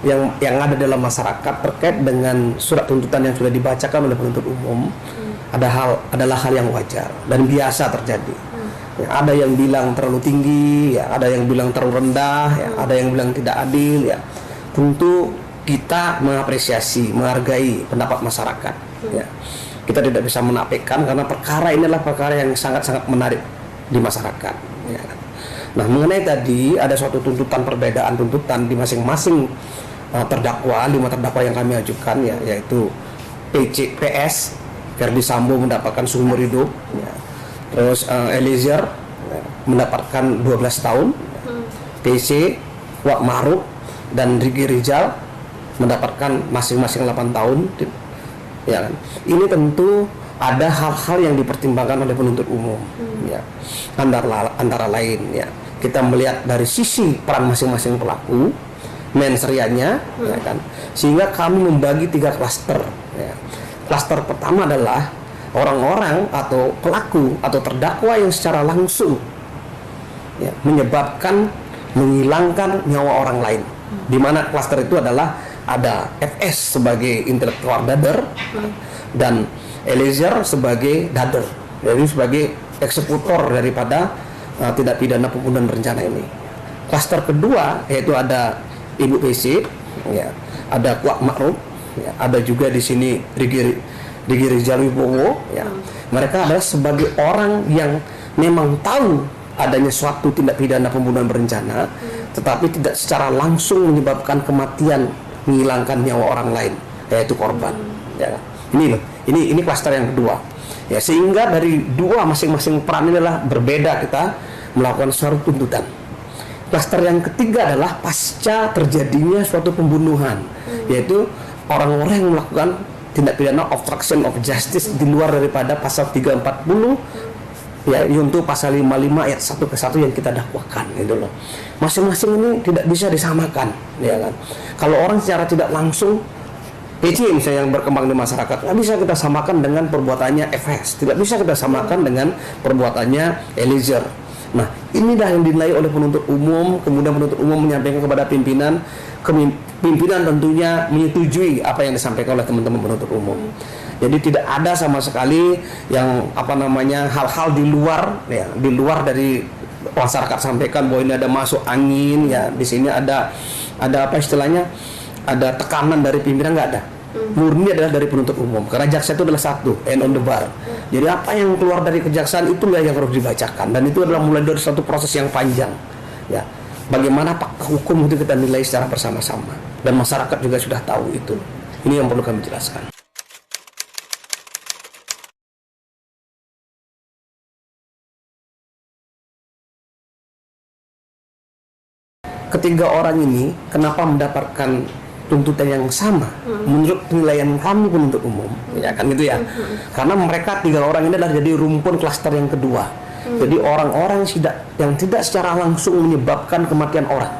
yang ada dalam masyarakat terkait dengan surat tuntutan yang sudah dibacakan oleh penuntut umum adalah hal yang wajar dan biasa terjadi. Ya, ada yang bilang terlalu tinggi, ya, ada yang bilang terlalu rendah, ya, ada yang bilang tidak adil. Ya, tentu kita mengapresiasi, menghargai pendapat masyarakat. Ya, kita tidak bisa menafikan karena perkara ini adalah perkara yang sangat-sangat menarik di masyarakat. Ya. Nah, mengenai tadi ada suatu tuntutan, perbedaan tuntutan di masing-masing terdakwa, 5 terdakwa yang kami ajukan, ya, yaitu PS Verdi Sambo mendapatkan seumur hidup, ya. Terus Eliezer mendapatkan 12 tahun, PC Kuat Ma'ruf dan Riki Rizal mendapatkan masing-masing 8 tahun, ya kan. Ini tentu ada hal-hal yang dipertimbangkan oleh penuntut umum, ya. Antara lain, ya, kita melihat dari sisi peran masing-masing pelaku, mensrianya, ya kan, sehingga kami membagi 3 klaster. Ya. Klaster pertama adalah orang-orang atau pelaku atau terdakwa yang secara langsung, ya, menyebabkan menghilangkan nyawa orang lain. Di mana klaster itu adalah ada FS sebagai intelektual dader dan Eliezer sebagai dader, jadi sebagai eksekutor daripada tindak pidana pembunuhan berencana ini. Klaster kedua yaitu ada Ibu PC, ya, ada Kuat Ma'ruf, ya, ada juga di sini Riki Rizal Wibowo, ya. Mereka adalah sebagai orang yang memang tahu adanya suatu tindak pidana pembunuhan berencana, tetapi tidak secara langsung menyebabkan kematian, menghilangkan nyawa orang lain, yaitu korban. Ya. Ini klaster yang kedua. Ya, sehingga dari dua masing-masing peran ini adalah berbeda kita melakukan suatu tuntutan. Klaster yang ketiga adalah pasca terjadinya suatu pembunuhan, yaitu orang-orang yang melakukan tindak pidana obstruction of justice di luar daripada pasal 340, ya, yaitu pasal 55 ayat 1 ke 1 yang kita dakwakan, gitu loh. Masing-masing ini tidak bisa disamakan, ya kan. Kalau orang secara tidak langsung PC misalnya yang berkembang di masyarakat, nggak bisa kita samakan dengan perbuatannya FS, tidak bisa kita samakan dengan perbuatannya Eliezer. Nah, inilah yang dinilai oleh penuntut umum, kemudian penuntut umum menyampaikan kepada pimpinan, pimpinan tentunya menyetujui apa yang disampaikan oleh teman-teman penuntut umum. Jadi tidak ada sama sekali yang hal-hal di luar, ya, di luar dari masyarakat sampaikan bahwa ini ada masuk angin, ya, di sini ada apa istilahnya, ada tekanan dari pimpinan, nggak ada. Murni adalah dari penuntut umum, karena jaksa itu adalah satu, end on the bar. Jadi apa yang keluar dari kejaksaan itulah yang harus dibacakan, dan itu adalah mulai dari satu proses yang panjang, ya. Bagaimana fakta hukum itu kita nilai secara bersama-sama, dan masyarakat juga sudah tahu itu. Ini yang perlu kami jelaskan. Ketiga orang ini kenapa mendapatkan tuntutan yang sama menurut penilaian kami penuntut umum, ya kan, gitu ya. Karena mereka 3 orang ini adalah jadi rumpun klaster yang kedua. Jadi orang-orang yang tidak secara langsung menyebabkan kematian orang,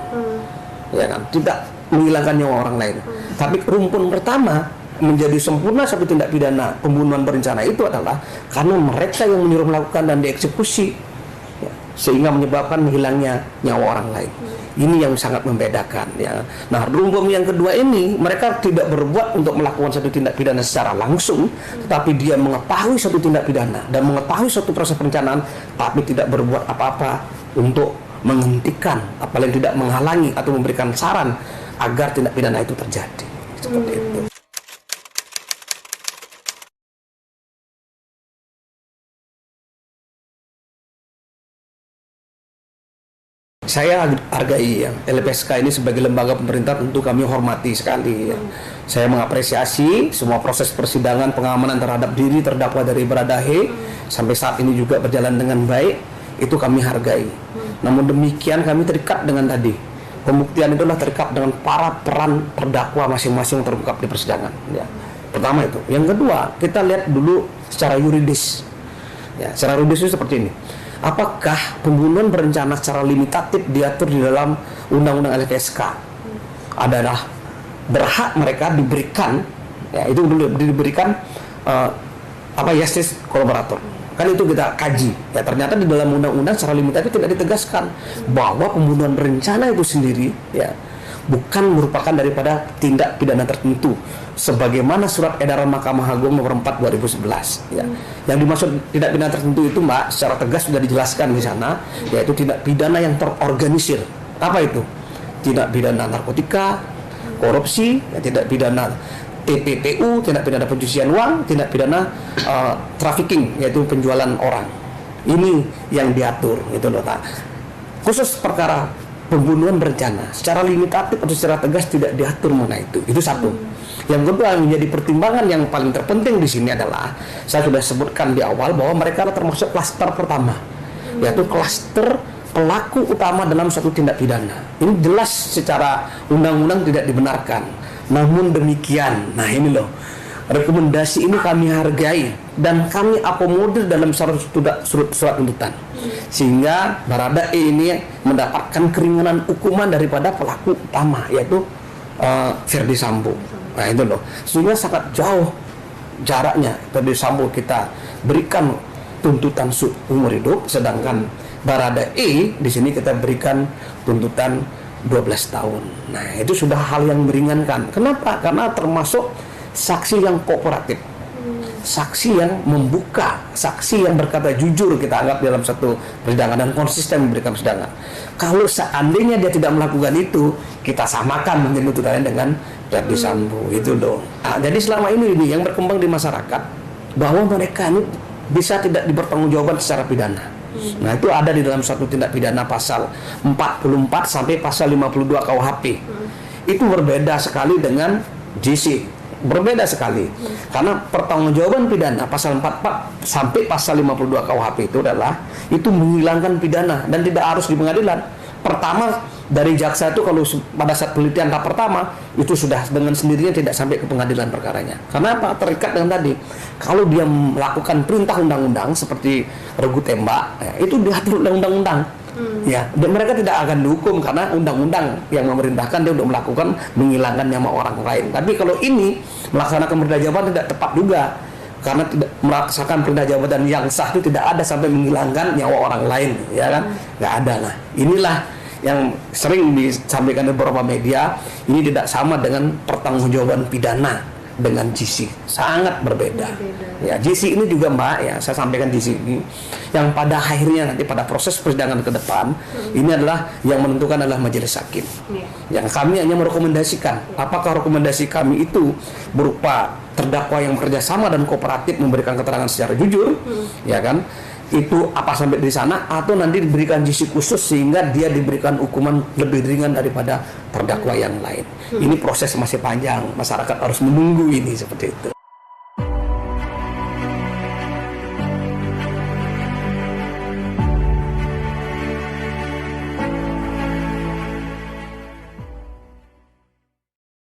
ya kan, tidak menghilangkan nyawa orang lain. Tapi rumpun pertama menjadi sempurna satu tindak pidana pembunuhan berencana itu adalah karena mereka yang menyuruh melakukan dan dieksekusi, ya, sehingga menyebabkan hilangnya nyawa orang lain. Ini yang sangat membedakan, ya. Nah, rumpun yang kedua ini mereka tidak berbuat untuk melakukan satu tindak pidana secara langsung, tetapi dia mengetahui satu tindak pidana dan mengetahui suatu proses perencanaan, tapi tidak berbuat apa-apa untuk menghentikan, apalagi tidak menghalangi atau memberikan saran agar tindak pidana itu terjadi. Seperti itu. Saya hargai, ya, LPSK ini sebagai lembaga pemerintah tentu kami hormati sekali, ya. Saya mengapresiasi semua proses persidangan pengamanan terhadap diri terdakwa dari Baradahe sampai saat ini juga berjalan dengan baik, itu kami hargai. Namun demikian kami terikat dengan tadi, pembuktian itulah terikat dengan para peran terdakwa masing-masing terungkap di persidangan, ya. Pertama itu. Yang kedua, kita lihat dulu secara yuridis, ya. Secara yuridis itu seperti ini. Apakah pembunuhan berencana secara limitatif diatur di dalam Undang-Undang LPSK adalah berhak mereka diberikan, ya, itu diberikan justice kolaborator. Kan itu kita kaji, ya, ternyata di dalam undang-undang secara limitatif tidak ditegaskan bahwa pembunuhan berencana itu sendiri, ya, bukan merupakan daripada tindak pidana tertentu sebagaimana surat edaran Mahkamah Agung nomor 4 2011 ya. Yang dimaksud tindak pidana tertentu itu Mbak secara tegas sudah dijelaskan di sana, yaitu tindak pidana yang terorganisir. Apa itu? Tindak pidana narkotika, korupsi, ya, tindak pidana TPPU, tindak pidana pencucian uang, tindak pidana trafficking, yaitu penjualan orang. Ini yang diatur gitu loh. Nah, khusus perkara pembunuhan berencana secara limitatif atau secara tegas tidak diatur mengenai itu. Itu satu. Yang kedua yang menjadi pertimbangan yang paling terpenting di sini adalah saya sudah sebutkan di awal bahwa mereka termasuk klaster pertama, yaitu klaster pelaku utama dalam suatu tindak pidana. Ini jelas secara undang-undang tidak dibenarkan. Namun demikian, nah ini loh, rekomendasi ini kami hargai dan kami akomodir dalam surat tuntutan, sehingga Baradae ini mendapatkan keringanan hukuman daripada pelaku utama, yaitu Ferdy Sambo. Nah itu loh, sehingga sangat jauh jaraknya. Ferdy Sambo kita berikan tuntutan umur hidup, sedangkan Baradae di sini kita berikan tuntutan 12 tahun. Nah itu sudah hal yang meringankan. Kenapa? Karena termasuk saksi yang kooperatif, saksi yang membuka, saksi yang berkata jujur kita anggap dalam satu persidangan dan konsisten memberikan persidangan. Kalau seandainya dia tidak melakukan itu, kita samakan mungkin tuntutannya dengan Ferdy Sambo itu dong. Nah, jadi selama ini yang berkembang di masyarakat bahwa mereka ini bisa tidak dipertanggungjawabkan secara pidana. Nah itu ada di dalam satu tindak pidana pasal 44 sampai pasal 52 KUHP. Itu berbeda sekali dengan JC. Berbeda sekali. Karena pertanggungjawaban pidana pasal 44 sampai pasal 52 KUHP itu adalah itu menghilangkan pidana dan tidak harus di pengadilan. Pertama dari jaksa itu kalau pada saat penelitian tahap pertama itu sudah dengan sendirinya tidak sampai ke pengadilan perkaranya. Karena apa? Terikat dengan tadi. Kalau dia melakukan perintah undang-undang seperti regu tembak, ya, itu diatur oleh undang-undang. Ya, dan mereka tidak akan dihukum karena undang-undang yang memerintahkan dia untuk melakukan menghilangkan nyawa orang lain. Tapi kalau ini melaksanakan perintah jabatan tidak tepat juga, karena tidak melaksanakan perintah jabatan yang sah itu tidak ada sampai menghilangkan nyawa orang lain, ya kan? Nggak ada. Nah, inilah yang sering disampaikan di beberapa media, ini tidak sama dengan pertanggungjawaban pidana dengan JC, sangat berbeda. Ya, JC ini juga Mbak, ya saya sampaikan di sini, yang pada akhirnya nanti pada proses persidangan ke depan, ini adalah yang menentukan adalah majelis hakim. Yang kami hanya merekomendasikan, apakah rekomendasi kami itu berupa terdakwa yang bekerja sama dan kooperatif memberikan keterangan secara jujur, ya kan? Itu apa sampai di sana atau nanti diberikan JC khusus sehingga dia diberikan hukuman lebih ringan daripada terdakwa yang lain. Ini proses masih panjang, masyarakat harus menunggu ini seperti itu.